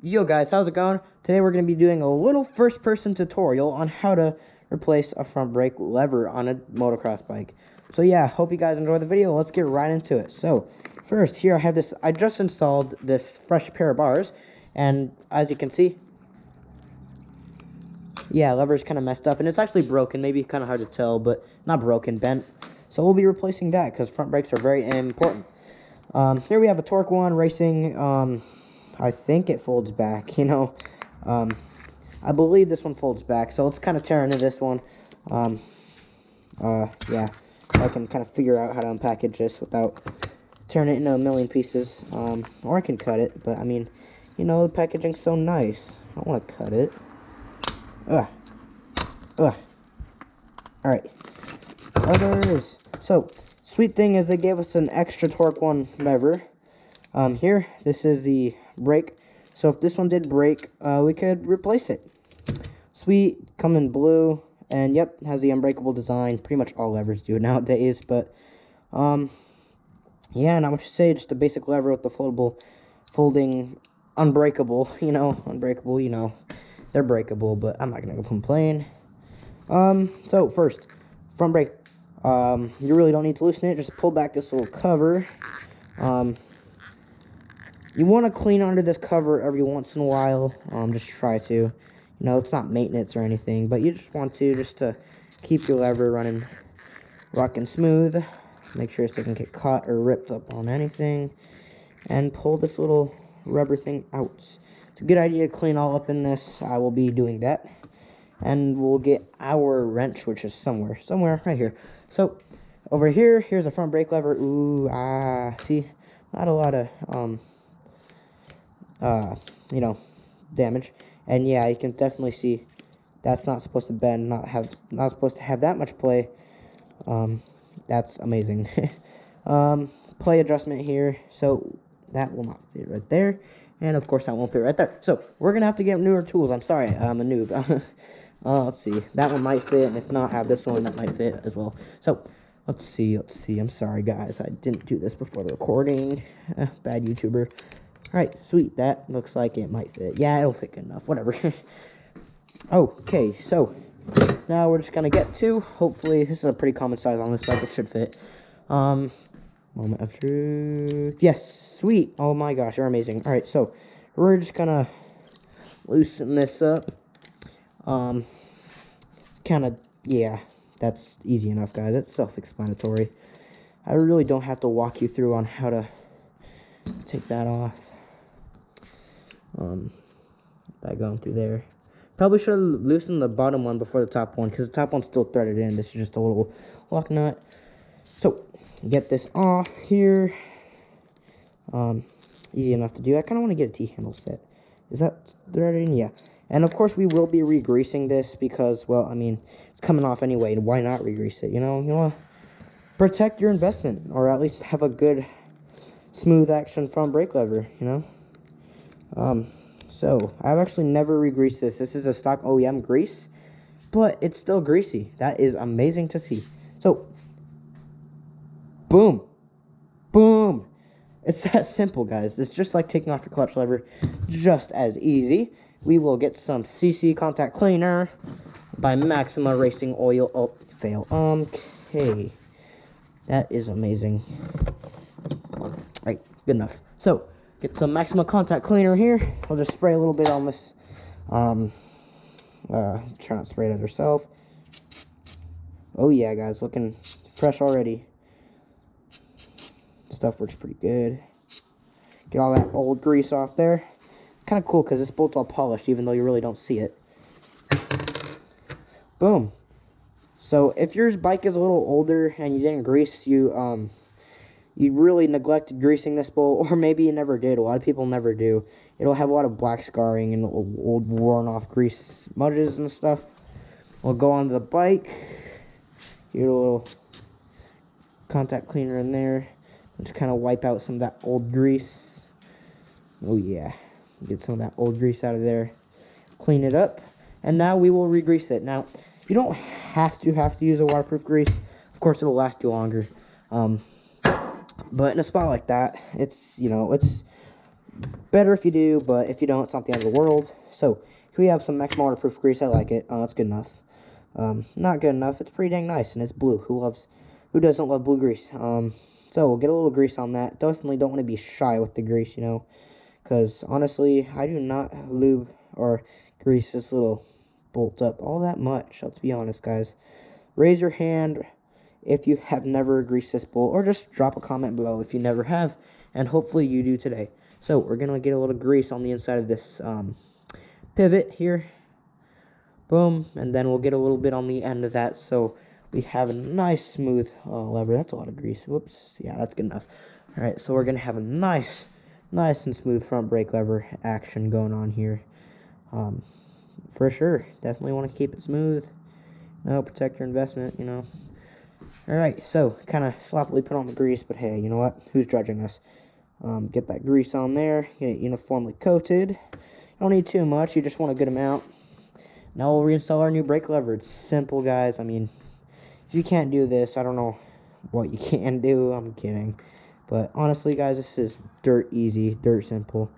Yo guys, how's it going? Today we're going to be doing a little first-person tutorial on how to replace a front brake lever on a motocross bike. So yeah, hope you guys enjoy the video. Let's get right into it. So first, here I have this, I just installed this fresh pair of bars, and as you can see, yeah, lever's kind of messed up, and it's actually broken. Maybe kind of hard to tell, but not broken, bent. So we'll be replacing that because front brakes are very important. Here we have a Torque 1 Racing. I think it folds back, you know. I believe this one folds back, so let's kind of tear into this one. Yeah, I can kind of figure out how to unpackage this without tearing it into a million pieces. Or I can cut it, but I mean, you know, the packaging's so nice. I don't want to cut it. Alright. Oh, there it is. So, sweet thing is they gave us an extra Torque 1 lever. Here, this is the brake. So if this one did break, we could replace it. Sweet, come in blue, and yep, has the unbreakable design. Pretty much all levers do nowadays, but yeah, not much to say. Just a basic lever with the folding, unbreakable. Unbreakable. They're breakable, but I'm not gonna complain. So first, front brake. You really don't need to loosen it. Just pull back this little cover. You want to clean under this cover every once in a while. Just try to. It's not maintenance or anything, but you just want to, just to keep your lever running, rocking smooth. Make sure it doesn't get caught or ripped up on anything. And pull this little rubber thing out. It's a good idea to clean all up in this. I will be doing that. And we'll get our wrench, which is somewhere right here. So, over here, here's a front brake lever. Ooh, see, not a lot of, damage. And yeah, you can definitely see that's not supposed to bend, not supposed to have that much play. That's amazing. Play adjustment here, so that will not fit right there. And of course that won't fit right there. So we're gonna have to get newer tools. I'm sorry, I'm a noob. Let's see. That one might fit, and if not, I have this one that might fit as well. So let's see. I'm sorry guys, I didn't do this before the recording. Bad YouTuber. Alright, sweet. That looks like it might fit. Yeah, it'll fit good enough. Whatever. Okay, so now we're just gonna get to, hopefully, this is a pretty common size on this bike. It should fit. Moment of truth. Yes, sweet. Oh my gosh, you're amazing. Alright, so we're just gonna loosen this up. Kind of, yeah, that's easy enough, guys. It's self-explanatory. I really don't have to walk you through on how to take that off. That going through there. Probably should have loosened the bottom one before the top one, because the top one's still threaded in. This is just a little lock nut. So, get this off here. Easy enough to do. I kind of want to get a T-handle set. Is that threaded in? Yeah. And of course, we will be re-greasing this because, well, I mean, it's coming off anyway. Why not re-grease it? You want to protect your investment, or at least have a good, smooth action front brake lever. So I've actually never re-greased this. This is a stock OEM grease, but it's still greasy. That is amazing to see. So, boom, boom. It's that simple, guys. It's just like taking off your clutch lever, just as easy. We will get some CC contact cleaner by Maxima Racing Oil. Oh, fail. Okay. That is amazing. Alright, good enough. So, get some Maxima contact cleaner here. I'll just spray a little bit on this. Try not to spray it at herself. Oh yeah, guys, looking fresh already. Stuff works pretty good. Get all that old grease off there. Kind of cool because this bolt's all polished, even though you really don't see it. Boom. So if your bike is a little older and you didn't grease, you really neglected greasing this bolt, or maybe you never did. A lot of people never do. It'll have a lot of black scarring and old worn off grease smudges and stuff. We'll go onto the bike. Get a little contact cleaner in there. Just kind of wipe out some of that old grease. Oh yeah. Get some of that old grease out of there. Clean it up. And now we will re-grease it. Now, you don't have to use a waterproof grease. Of course, it'll last you longer. But in a spot like that, it's Better if you do, but if you don't, it's not the end of the world. So, here we have some Max waterproof grease. I like it. That's good enough. Not good enough. It's pretty dang nice, and it's blue. Who doesn't love blue grease? So we'll get a little grease on that. Definitely don't want to be shy with the grease, you know, because honestly, I do not lube or grease this little bolt up all that much. Let's be honest, guys. Raise your hand if you have never greased this bolt, or just drop a comment below if you never have, and hopefully you do today. So we're gonna get a little grease on the inside of this pivot here. Boom, and then we'll get a little bit on the end of that, so we have a nice smooth lever. That's a lot of grease. Whoops. Yeah, that's good enough. All right, so we're gonna have a nice and smooth front brake lever action going on here. For sure, definitely want to keep it smooth. Protect your investment, you know. All right, so kind of sloppily put on the grease, but hey, you know what? Who's judging us? Get that grease on there. Get it uniformly coated. You don't need too much. You just want a good amount. Now we'll reinstall our new brake lever. It's simple, guys. I mean, if you can't do this, I don't know what you can do. I'm kidding. But honestly, guys, this is dirt easy, dirt simple.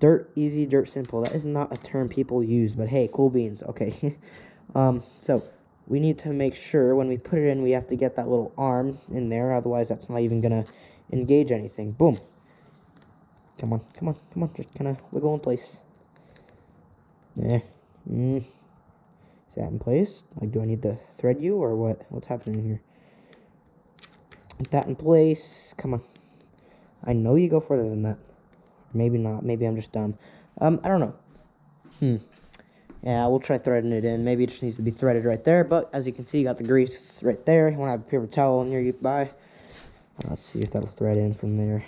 Dirt easy, dirt simple. That is not a term people use, but hey, cool beans. Okay. So we need to make sure when we put it in, we have to get that little arm in there. Otherwise, that's not even going to engage anything. Boom. Come on, come on, come on. Just kind of wiggle in place. Yeah. Is that in place? Like, do I need to thread you or what? What's happening here? Get that in place. Come on. I know you go further than that. Maybe not. Maybe I'm just dumb. I don't know. Yeah, we'll try threading it in. Maybe it just needs to be threaded right there. But as you can see, you got the grease right there. You want to have a paper towel near you by. Let's see if that'll thread in from there.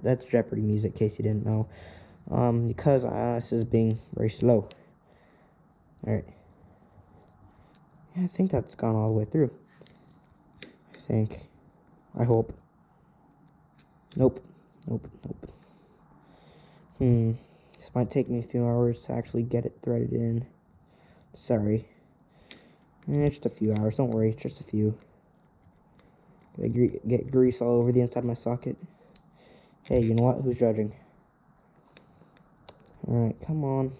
That's Jeopardy music, in case you didn't know. Because this is being very slow. Alright. Yeah, I think that's gone all the way through. I hope. Nope. This might take me a few hours to actually get it threaded in. Sorry. Just a few hours, don't worry, just a few. Get grease all over the inside of my socket. Hey, you know what? Who's judging? Alright, come on.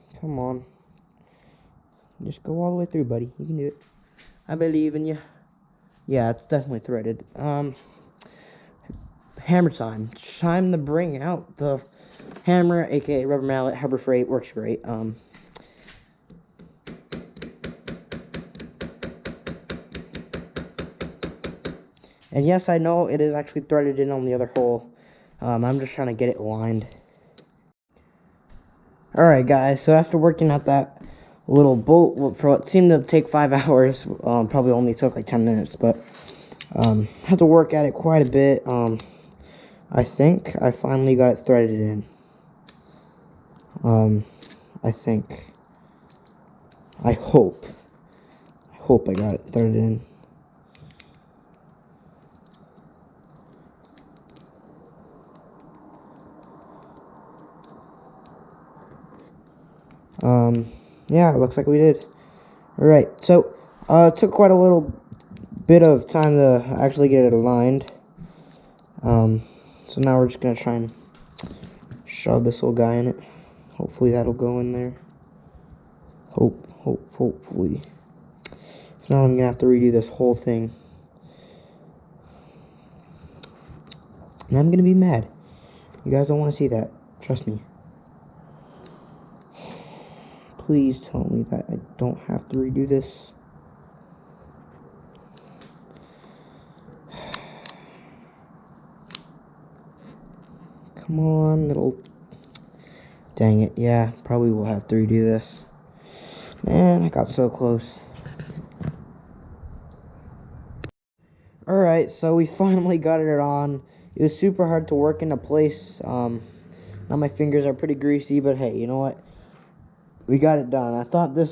Just go all the way through, buddy. You can do it. I believe in you. Yeah, it's definitely threaded. Hammer time. Time to bring out the hammer, aka rubber mallet. Harbor Freight works great. And yes, I know it is actually threaded in on the other hole. I'm just trying to get it lined. Alright, guys, so after working out that little bolt for what seemed to take 5 hours, probably only took like 10 minutes, but had to work at it quite a bit. I think I finally got it threaded in. I hope I got it threaded in. Yeah, it looks like we did. Alright, so, it took quite a little bit of time to actually get it aligned. So now we're just gonna try and shove this little guy in it. Hopefully that'll go in there. Hopefully. If not, I'm gonna have to redo this whole thing. And I'm gonna be mad. You guys don't want to see that. Trust me. Please tell me that I don't have to redo this. Come on, little... Dang it, yeah, probably will have to redo this. Man, I got so close. Alright, so we finally got it on. It was super hard to work into place. Now my fingers are pretty greasy, but hey, you know what? We got it done. I thought this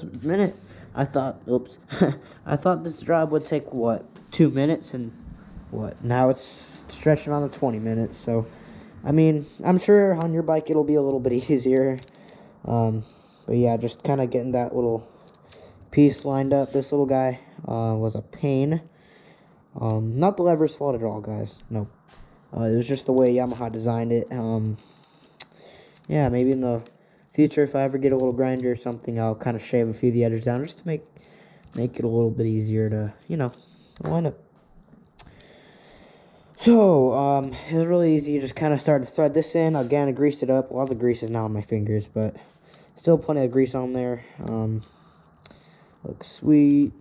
job would take, what, 2 minutes, and what, now it's stretching on to 20 minutes, so, I mean, I'm sure on your bike it'll be a little bit easier, but yeah, just kind of getting that little piece lined up. This little guy, was a pain. Not the lever's fault at all, guys, no, It was just the way Yamaha designed it. Yeah, maybe in the future, if I ever get a little grinder or something, I'll kind of shave a few of the edges down just to make it a little bit easier to, line up. So, it was really easy. You just kind of start to thread this in. Again, I greased it up. A lot of the grease is now on my fingers, but still plenty of grease on there. Looks sweet.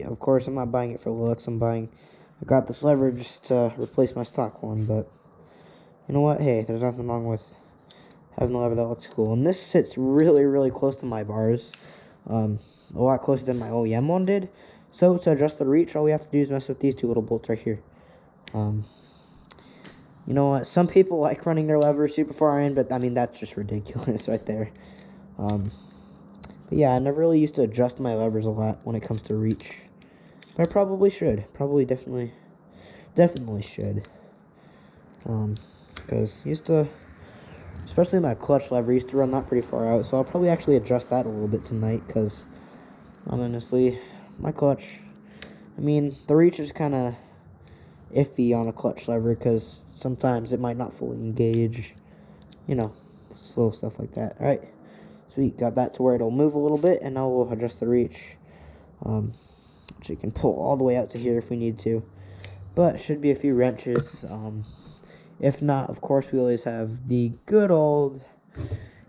Of course, I'm not buying it for looks. I got this lever just to replace my stock one, but you know what? Hey, there's nothing wrong with having a lever that looks cool. And this sits really, really close to my bars. A lot closer than my OEM one did. So, to adjust the reach, all we have to do is mess with these two little bolts right here. You know what? Some people like running their lever super far in, but I mean, that's just ridiculous right there. But yeah, I never really used to adjust my levers a lot when it comes to reach. But I probably should. Definitely should. Because especially my clutch lever, used to run that pretty far out. So I'll probably actually adjust that a little bit tonight, because honestly, my clutch, I mean, the reach is kind of iffy on a clutch lever, because sometimes it might not fully engage, slow stuff like that. Alright, sweet, got that to where it'll move a little bit, and now we'll adjust the reach, which you can pull all the way out to here if we need to, but should be a few wrenches. If not, of course, we always have the good old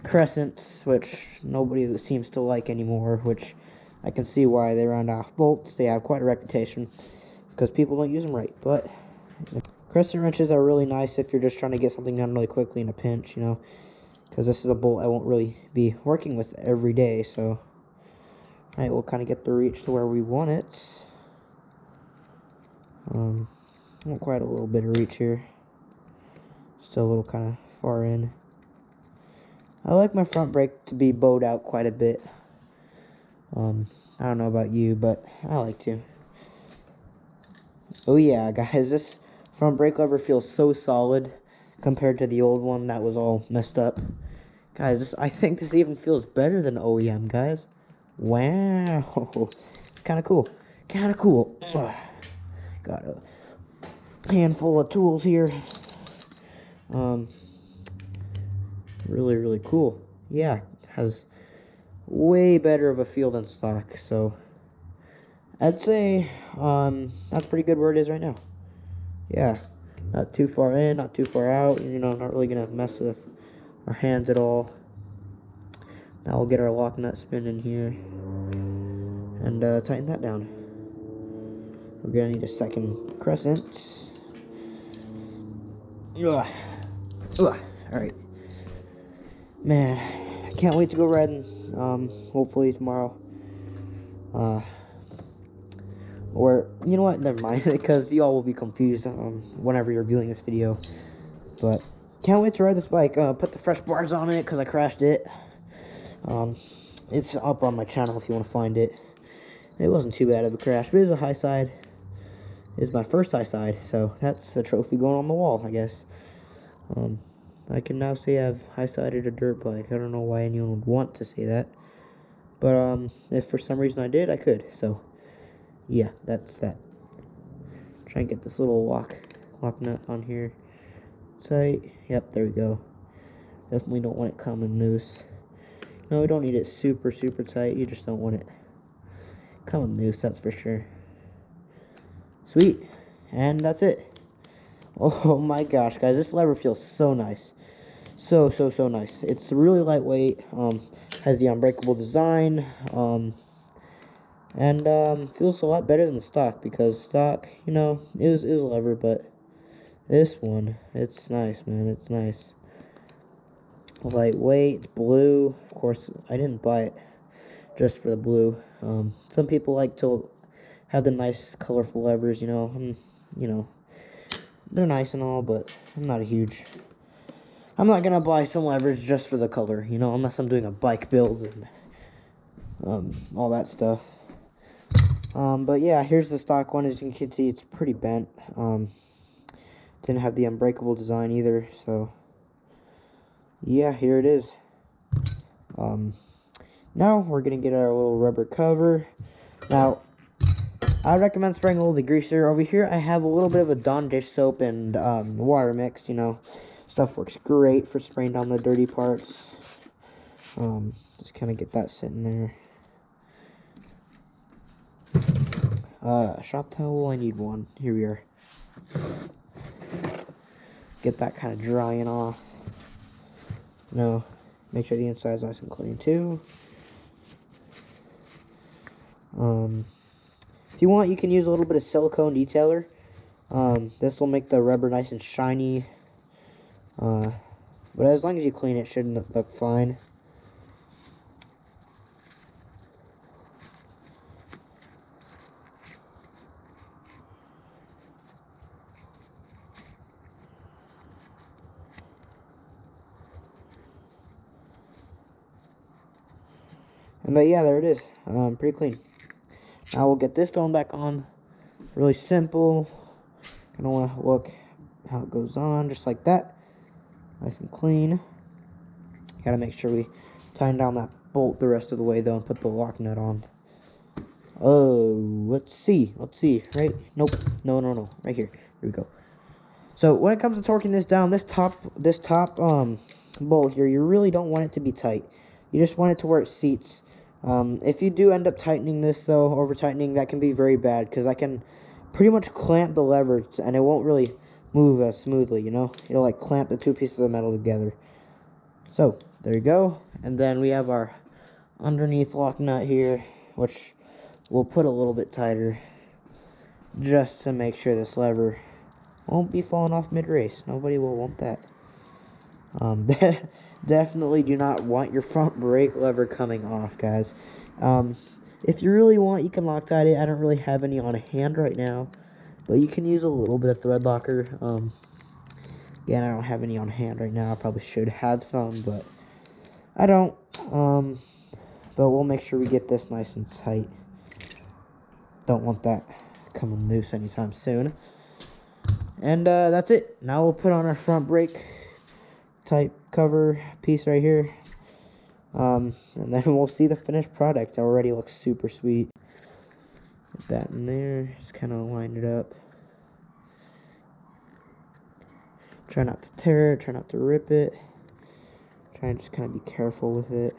crescents, which nobody seems to like anymore, which I can see why. They round off bolts. They have quite a reputation because people don't use them right. But crescent wrenches are really nice if you're just trying to get something done really quickly in a pinch, because this is a bolt I won't really be working with every day. So, alright, we'll kind of get the reach to where we want it. Want quite a little bit of reach here. Still a little kind of far in. I like my front brake to be bowed out quite a bit. I don't know about you, but I like to. Oh yeah, guys, this front brake lever feels so solid compared to the old one that was all messed up. Guys, I think this even feels better than OEM, guys. Wow. It's kind of cool. Ugh. Got a handful of tools here. Really, really cool. Yeah, it has way better of a feel than stock, so I'd say that's pretty good where it is right now. Yeah, not too far in, not too far out, not really gonna mess with our hands at all. Now we'll get our lock nut spinning here and tighten that down. We're gonna need a second crescent. Ugh. Alright. Man, I can't wait to go riding, hopefully tomorrow. Or, you know what, never mind, because y'all will be confused, whenever you're viewing this video. But, can't wait to ride this bike. Put the fresh bars on it, because I crashed it. It's up on my channel if you want to find it. It wasn't too bad of a crash, but it was a high side. It was my first high side, so that's the trophy going on the wall, I guess. I can now say I've high-sided a dirt bike. I don't know why anyone would want to say that. But, if for some reason I did, I could. So, yeah, that's that. Try and get this little lock nut on here. Tight. Yep, there we go. Definitely don't want it coming loose. No, we don't need it super, super tight. You just don't want it coming loose, that's for sure. Sweet. And that's it. Oh my gosh, guys, this lever feels so nice. So nice. It's really lightweight, has the unbreakable design, and feels a lot better than the stock, because stock, it was a lever, but this one, it's nice, man, it's nice. Lightweight, blue, of course, I didn't buy it just for the blue. Some people like to have the nice, colorful levers, they're nice and all, but I'm not gonna buy some levers just for the color, unless I'm doing a bike build and all that stuff. But yeah, here's the stock one. As you can see, it's pretty bent. Didn't have the unbreakable design either, so yeah, here it is. Now we're gonna get our little rubber cover. Now, I recommend spraying a little degreaser. Over here, I have a little bit of a Dawn dish soap and water mix. You know, stuff works great for spraying down the dirty parts. Just kind of get that sitting there. Shop towel, I need one. Here we are. Get that kind of drying off. No, make sure the inside is nice and clean too. If you want, you can use a little bit of silicone detailer. This will make the rubber nice and shiny. But as long as you clean it, it should look fine. But yeah, there it is. Pretty clean. Now we'll get this going back on. Really simple. Gonna want to look how it goes on, just like that. Nice and clean. Gotta make sure we tighten down that bolt the rest of the way though and put the lock nut on. Oh, let's see. Right? Nope. No. Right here. Here we go. So when it comes to torquing this down, this top bolt here, you really don't want it to be tight. You just want it to where it seats. If you do end up tightening this though, over tightening, that can be very bad because I can pretty much clamp the lever and it won't really move as smoothly, you know? It'll like clamp the two pieces of metal together. So there you go. And then we have our underneath lock nut here, which we'll put a little bit tighter just to make sure this lever won't be falling off mid-race. Nobody will want that. Definitely do not want your front brake lever coming off, guys. If you really want, you can Loctite it. I don't really have any on hand right now, but you can use a little bit of thread locker. Again, I don't have any on hand right now. I probably should have some, but I don't. But we'll make sure we get this nice and tight. Don't want that coming loose anytime soon. And that's it. Now we'll put on our front brake type cover piece right here. And then we'll see the finished product. It already looks super sweet. Put that in there. Just kind of line it up. Try not to tear it. Try not to rip it. Try and just kind of be careful with it.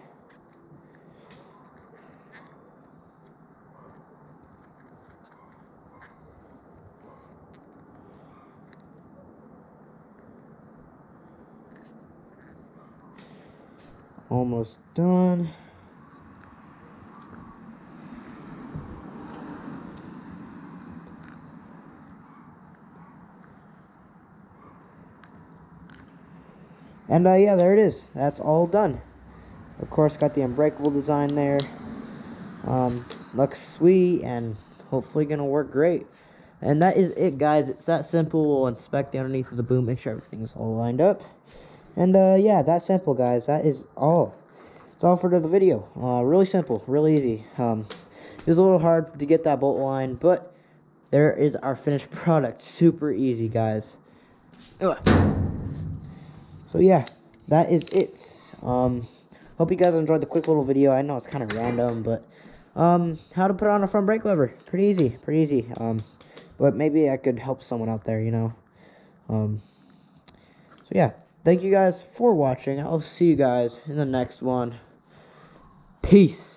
Almost done. And yeah, there it is. That's all done. Of course, got the unbreakable design there. Looks sweet and hopefully gonna work great. And that is it, guys. It's that simple. We'll inspect the underneath of the boom, make sure everything's all lined up. And yeah, that's simple, guys. That is all. It's all for the video. Really simple, really easy. It was a little hard to get that bolt line, but there is our finished product. Super easy, guys. Ugh. So yeah, that is it. Hope you guys enjoyed the quick little video. I know it's kind of random, but how to put on a front brake lever. Pretty easy. But maybe I could help someone out there, you know. So yeah, thank you guys for watching. I'll see you guys in the next one. Peace.